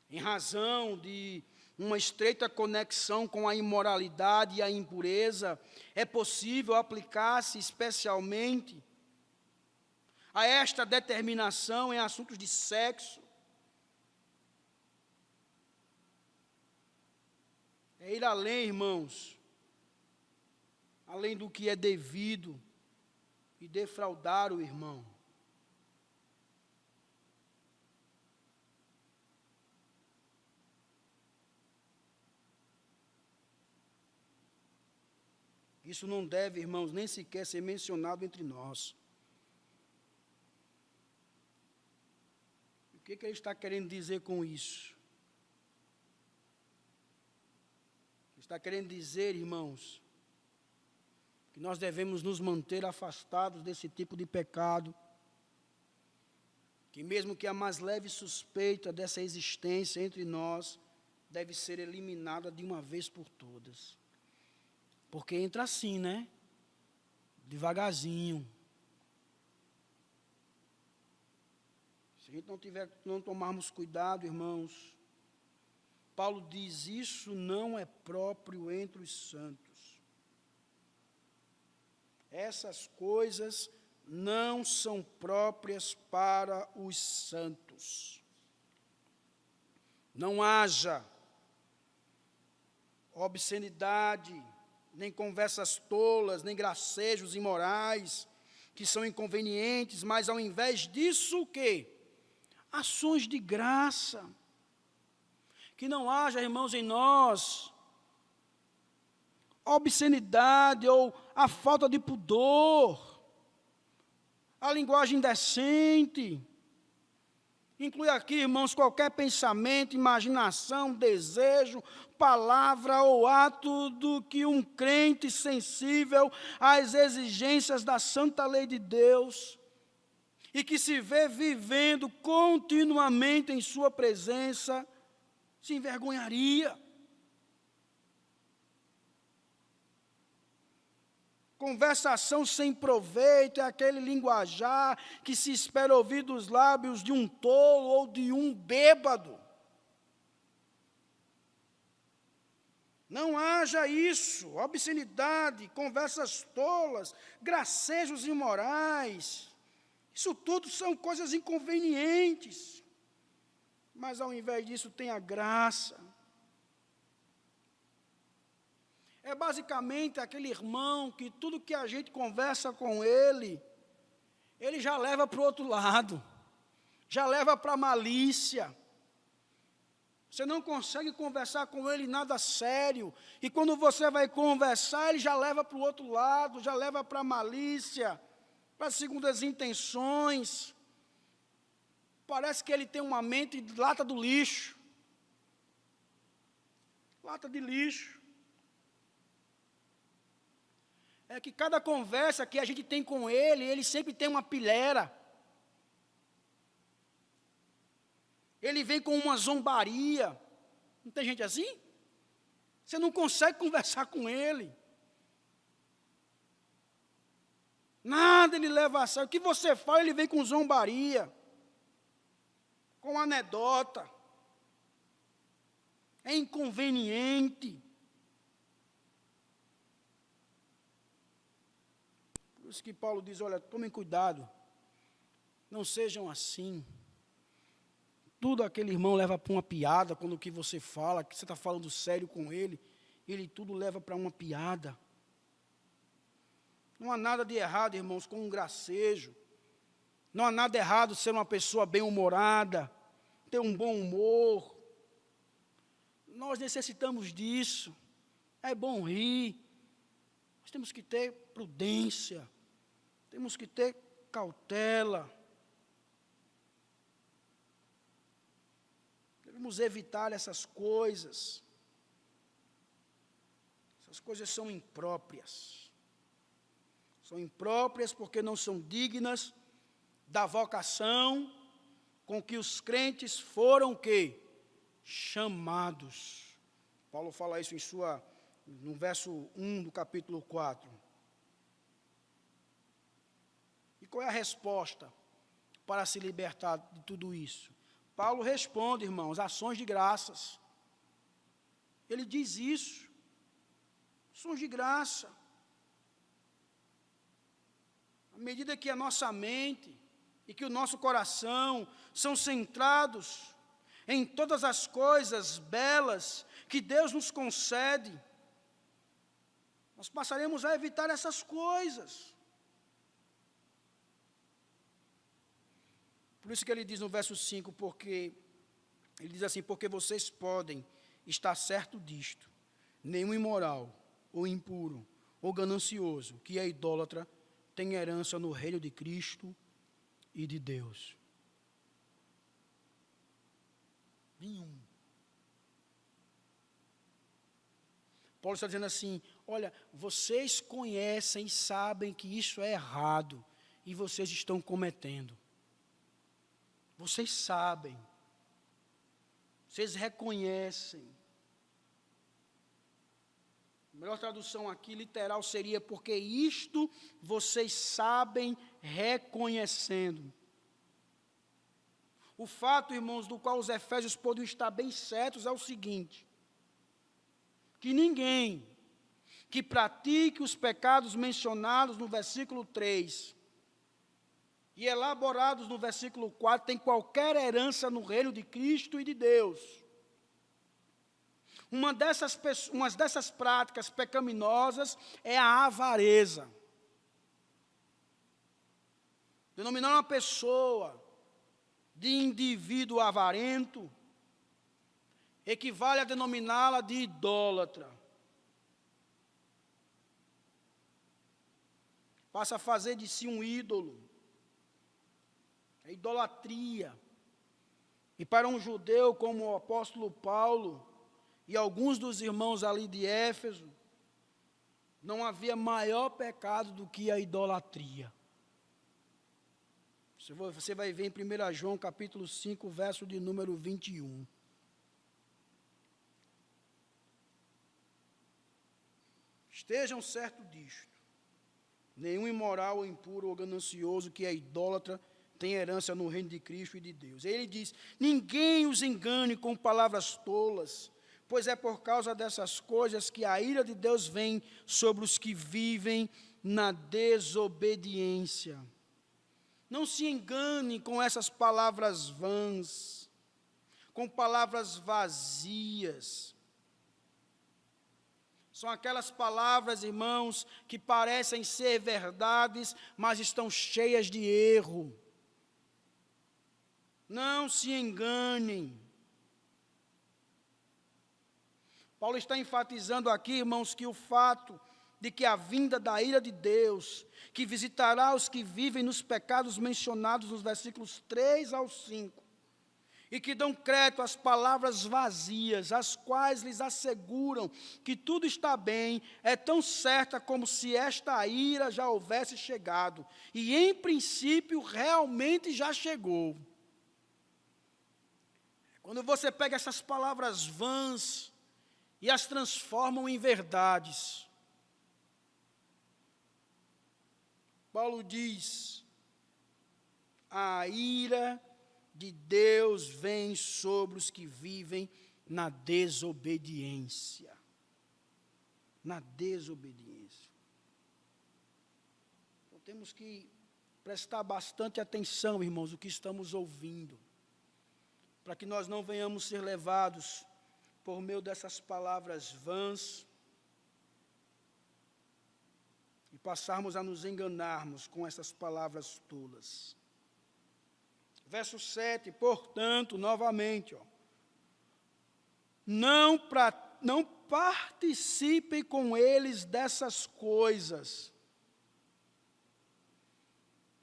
Em razão de uma estreita conexão com a imoralidade e a impureza, é possível aplicar-se especialmente a esta determinação em assuntos de sexo. É ir além, irmãos, além do que é devido e defraudar o irmão. Isso não deve, irmãos, nem sequer ser mencionado entre nós. O que ele está querendo dizer com isso? Ele está querendo dizer, irmãos, que nós devemos nos manter afastados desse tipo de pecado, que mesmo que a mais leve suspeita dessa existência entre nós, deve ser eliminada de uma vez por todas. Porque entra assim, né? Devagarzinho. Se a gente não tomarmos cuidado, irmãos, Paulo diz, isso não é próprio entre os santos. Essas coisas não são próprias para os santos. Não haja obscenidade, nem conversas tolas, nem gracejos imorais, que são inconvenientes, mas ao invés disso, o quê? Ações de graça. Que não haja, irmãos, em nós obscenidade ou a falta de pudor, a linguagem indecente. Inclui aqui, irmãos, qualquer pensamento, imaginação, desejo, palavra ou ato do que um crente sensível às exigências da santa lei de Deus e que se vê vivendo continuamente em sua presença, se envergonharia. Conversação sem proveito é aquele linguajar que se espera ouvir dos lábios de um tolo ou de um bêbado. Não haja isso, obscenidade, conversas tolas, gracejos imorais. Isso tudo são coisas inconvenientes. Mas ao invés disso tem a graça. É basicamente aquele irmão que tudo que a gente conversa com ele já leva para o outro lado, já leva para a malícia. Você não consegue conversar com ele nada sério, e quando você vai conversar, ele já leva para o outro lado, já leva para a malícia, para as segundas intenções. Parece que ele tem uma mente de lata do lixo. Lata de lixo. É que cada conversa que a gente tem com ele sempre tem uma pilhera. Ele vem com uma zombaria. Não tem gente assim? Você não consegue conversar com ele. Nada ele leva a sério. O que você fala, ele vem com zombaria, com anedota. É inconveniente. Por isso que Paulo diz, olha, tomem cuidado, não sejam assim. Tudo aquele irmão leva para uma piada, quando o que você fala, que você está falando sério com ele tudo leva para uma piada. Não há nada de errado, irmãos, com um gracejo. Não há nada errado ser uma pessoa bem-humorada, ter um bom humor. Nós necessitamos disso. É bom rir. Nós temos que ter prudência. Temos que ter cautela. Devemos evitar essas coisas. Essas coisas são impróprias. São impróprias porque não são dignas da vocação com que os crentes foram o quê? Chamados. Paulo fala isso no verso 1 do capítulo 4. E qual é a resposta para se libertar de tudo isso? Paulo responde, irmãos, ações de graças. Ele diz isso. Ações de graça. À medida que a nossa mente e que o nosso coração são centrados em todas as coisas belas que Deus nos concede, nós passaremos a evitar essas coisas. Por isso que ele diz no verso 5, ele diz assim, porque vocês podem estar certo disto, nenhum imoral, ou impuro, ou ganancioso, que é idólatra, tem herança no reino de Cristo e de Deus. Nenhum. Paulo está dizendo assim, olha, vocês conhecem e sabem que isso é errado, e vocês estão cometendo. Vocês sabem. Vocês reconhecem. A melhor tradução aqui, literal, seria porque isto vocês sabem reconhecendo. O fato, irmãos, do qual os efésios podem estar bem certos é o seguinte, que ninguém que pratique os pecados mencionados no versículo 3 e elaborados no versículo 4 tem qualquer herança no reino de Cristo e de Deus. Uma dessas práticas pecaminosas é a avareza. Denominar uma pessoa de indivíduo avarento equivale a denominá-la de idólatra. Passa a fazer de si um ídolo. É idolatria. E para um judeu como o apóstolo Paulo e alguns dos irmãos ali de Éfeso, não havia maior pecado do que a idolatria. Você vai ver em 1 João capítulo 5, verso de número 21. Estejam certos disto. Nenhum imoral, ou impuro, ou ganancioso, que é idólatra, tem herança no reino de Cristo e de Deus. Ele diz, ninguém os engane com palavras tolas, pois é por causa dessas coisas que a ira de Deus vem sobre os que vivem na desobediência. Não se engane com essas palavras vãs, com palavras vazias. São aquelas palavras, irmãos, que parecem ser verdades, mas estão cheias de erro. Não se enganem. Paulo está enfatizando aqui, irmãos, que o fato de que a vinda da ira de Deus, que visitará os que vivem nos pecados mencionados nos versículos 3 ao 5, e que dão crédito às palavras vazias, as quais lhes asseguram que tudo está bem, é tão certa como se esta ira já houvesse chegado, e em princípio realmente já chegou. Quando você pega essas palavras vãs e as transformam em verdades, Paulo diz, a ira de Deus vem sobre os que vivem na desobediência. Na desobediência. Então temos que prestar bastante atenção, irmãos, no que estamos ouvindo, para que nós não venhamos ser levados por meio dessas palavras vãs e passarmos a nos enganarmos com essas palavras tolas. Verso 7, portanto, novamente, não participem com eles dessas coisas.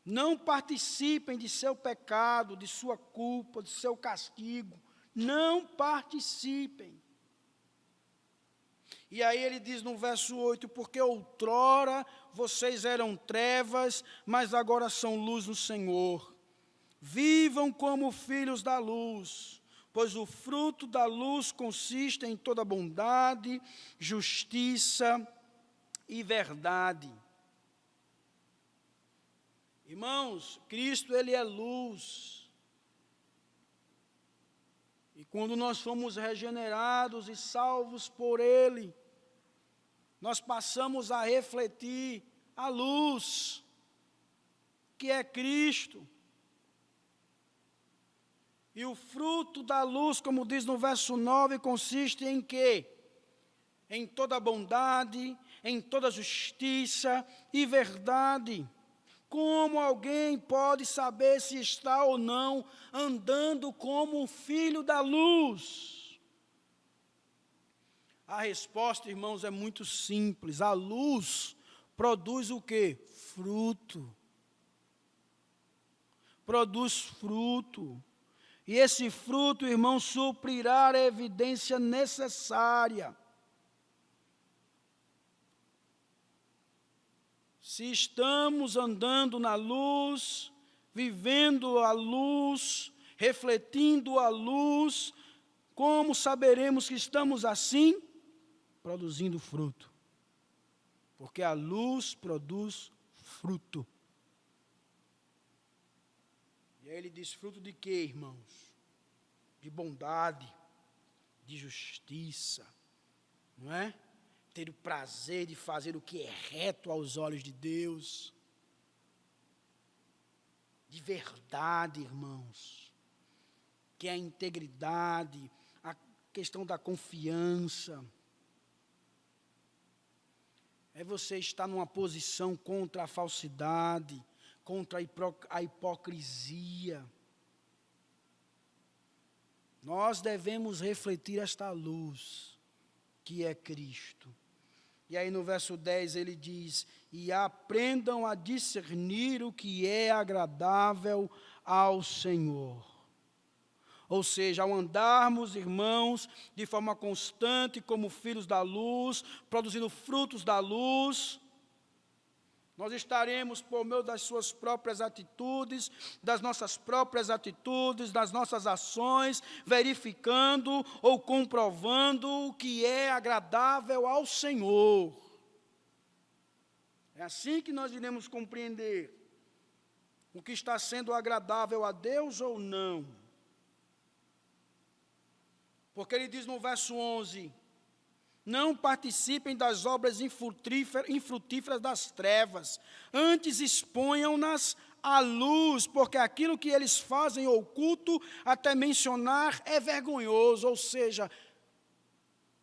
Não participem de seu pecado, de sua culpa, de seu castigo. Não participem. E aí ele diz no verso 8, porque outrora vocês eram trevas, mas agora são luz no Senhor. Vivam como filhos da luz, pois o fruto da luz consiste em toda bondade, justiça e verdade. Irmãos, Cristo, Ele é luz. E quando nós fomos regenerados e salvos por Ele, nós passamos a refletir a luz, que é Cristo. E o fruto da luz, como diz no verso 9, consiste em quê? Em toda bondade, em toda justiça e verdade. Como alguém pode saber se está ou não andando como um filho da luz? A resposta, irmãos, é muito simples. A luz produz o quê? Fruto. Produz fruto. E esse fruto, irmão, suprirá a evidência necessária. Se estamos andando na luz, vivendo a luz, refletindo a luz, como saberemos que estamos assim? Produzindo fruto. Porque a luz produz fruto. E aí ele diz fruto de quê, irmãos? De bondade, de justiça, não é? Ter o prazer de fazer o que é reto aos olhos de Deus. De verdade, irmãos. Que é a integridade, a questão da confiança. É você estar numa posição contra a falsidade, contra a hipocrisia. Nós devemos refletir esta luz, que é Cristo. E aí no verso 10 ele diz, e aprendam a discernir o que é agradável ao Senhor. Ou seja, ao andarmos, irmãos, de forma constante, como filhos da luz, produzindo frutos da luz, nós estaremos, por meio das suas próprias atitudes, das nossas ações, verificando ou comprovando o que é agradável ao Senhor. É assim que nós iremos compreender o que está sendo agradável a Deus ou não. Porque ele diz no verso 11, não participem das obras infrutíferas das trevas, antes exponham-nas à luz, porque aquilo que eles fazem oculto, até mencionar, é vergonhoso. Ou seja,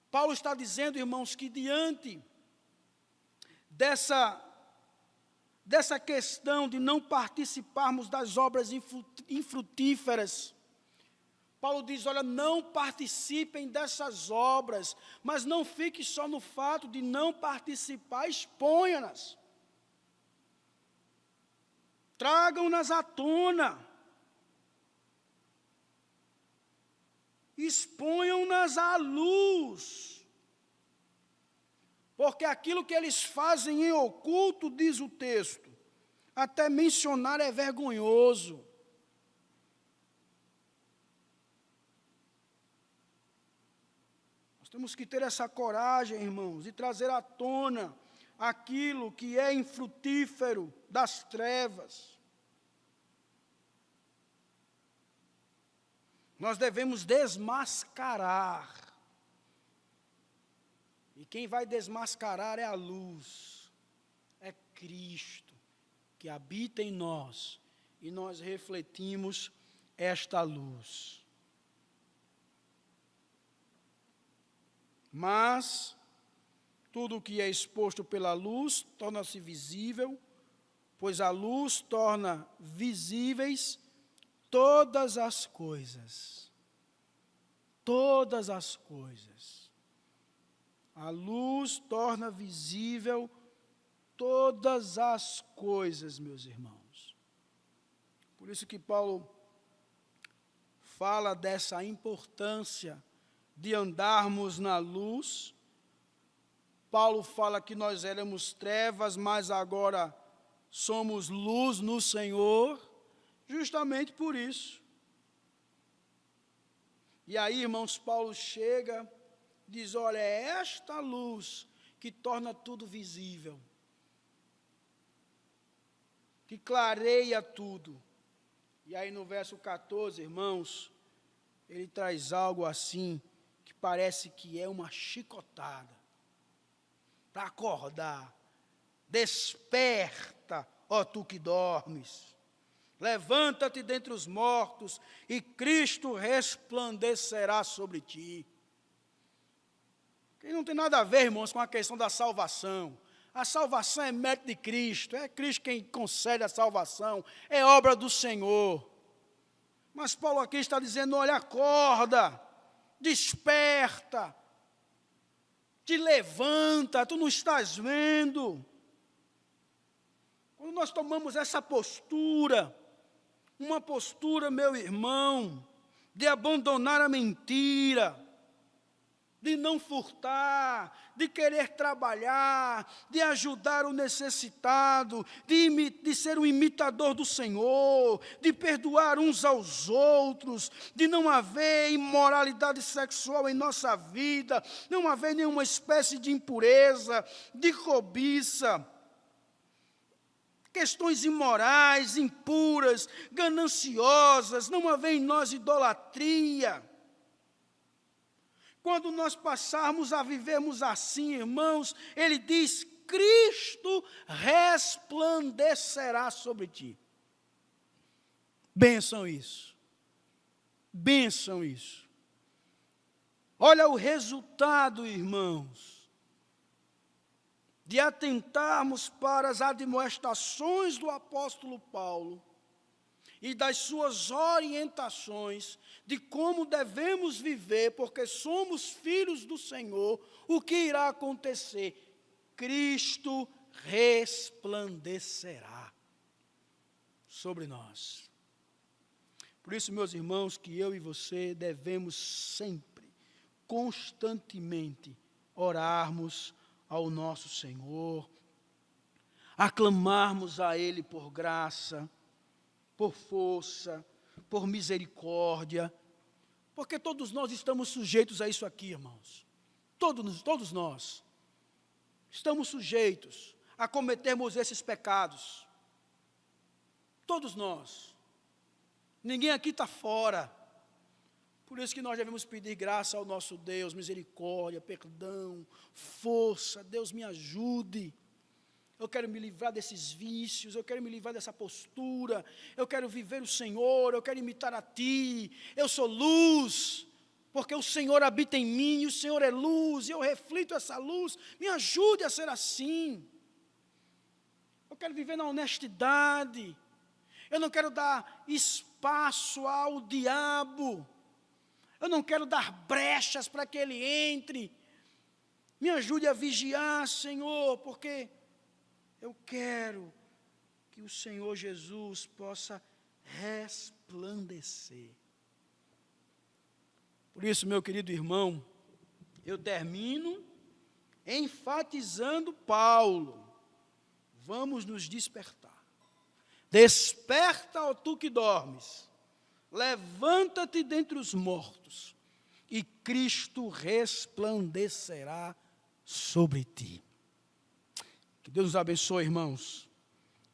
Paulo está dizendo, irmãos, que diante dessa questão de não participarmos das obras infrutíferas, Paulo diz, olha, não participem dessas obras, mas não fique só no fato de não participar, exponha-nas. Tragam-nas à tona. Exponham-nas à luz. Porque aquilo que eles fazem em oculto, diz o texto, até mencionar é vergonhoso. Temos que ter essa coragem, irmãos, de trazer à tona aquilo que é infrutífero das trevas. Nós devemos desmascarar. E quem vai desmascarar é a luz, é Cristo, que habita em nós, e nós refletimos esta luz. Mas tudo o que é exposto pela luz torna-se visível, pois a luz torna visíveis todas as coisas, a luz torna visível todas as coisas, meus irmãos. Por isso que Paulo fala dessa importância de andarmos na luz. Paulo fala que nós éramos trevas, mas agora somos luz no Senhor, justamente por isso. E aí, irmãos, Paulo chega, diz, olha, é esta luz que torna tudo visível, que clareia tudo. E aí no verso 14, irmãos, ele traz algo assim, que parece que é uma chicotada, para acordar. Desperta, ó tu que dormes. Levanta-te dentre os mortos, e Cristo resplandecerá sobre ti. Que não tem nada a ver, irmãos, com a questão da salvação. A salvação é mérito de Cristo, é Cristo quem concede a salvação, é obra do Senhor. Mas Paulo aqui está dizendo, olha, acorda, desperta, te levanta, tu não estás vendo. Quando nós tomamos essa postura, uma postura, meu irmão, de abandonar a mentira, de não furtar, de querer trabalhar, de ajudar o necessitado, de ser um imitador do Senhor, de perdoar uns aos outros, de não haver imoralidade sexual em nossa vida, não haver nenhuma espécie de impureza, de cobiça, questões imorais, impuras, gananciosas, não haver em nós idolatria. Quando nós passarmos a vivermos assim, irmãos, ele diz, Cristo resplandecerá sobre ti. Benção isso. Benção isso. Olha o resultado, irmãos, de atentarmos para as admoestações do apóstolo Paulo e das suas orientações de como devemos viver, porque somos filhos do Senhor, o que irá acontecer? Cristo resplandecerá sobre nós. Por isso, meus irmãos, que eu e você devemos sempre, constantemente, orarmos ao nosso Senhor, aclamarmos a Ele por graça, por força, por misericórdia, porque todos nós estamos sujeitos a isso aqui, irmãos. Todos nós estamos sujeitos a cometermos esses pecados. Todos nós. Ninguém aqui está fora. Por isso que nós devemos pedir graça ao nosso Deus, misericórdia, perdão, força. Deus me ajude. Eu quero me livrar desses vícios, eu quero me livrar dessa postura, eu quero viver o Senhor, eu quero imitar a Ti. Eu sou luz, porque o Senhor habita em mim, e o Senhor é luz, e eu reflito essa luz. Me ajude a ser assim. Eu quero viver na honestidade. Eu não quero dar espaço ao diabo. Eu não quero dar brechas para que ele entre. Me ajude a vigiar, Senhor, porque eu quero que o Senhor Jesus possa resplandecer. Por isso, meu querido irmão, eu termino enfatizando Paulo. Vamos nos despertar. Desperta, ó tu que dormes. Levanta-te dentre os mortos, e Cristo resplandecerá sobre ti. Que Deus nos abençoe, irmãos.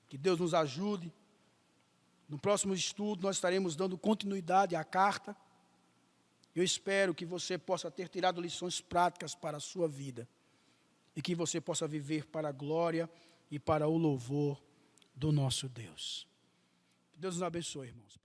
Que Deus nos ajude. No próximo estudo, nós estaremos dando continuidade à carta. Eu espero que você possa ter tirado lições práticas para a sua vida. E que você possa viver para a glória e para o louvor do nosso Deus. Que Deus nos abençoe, irmãos.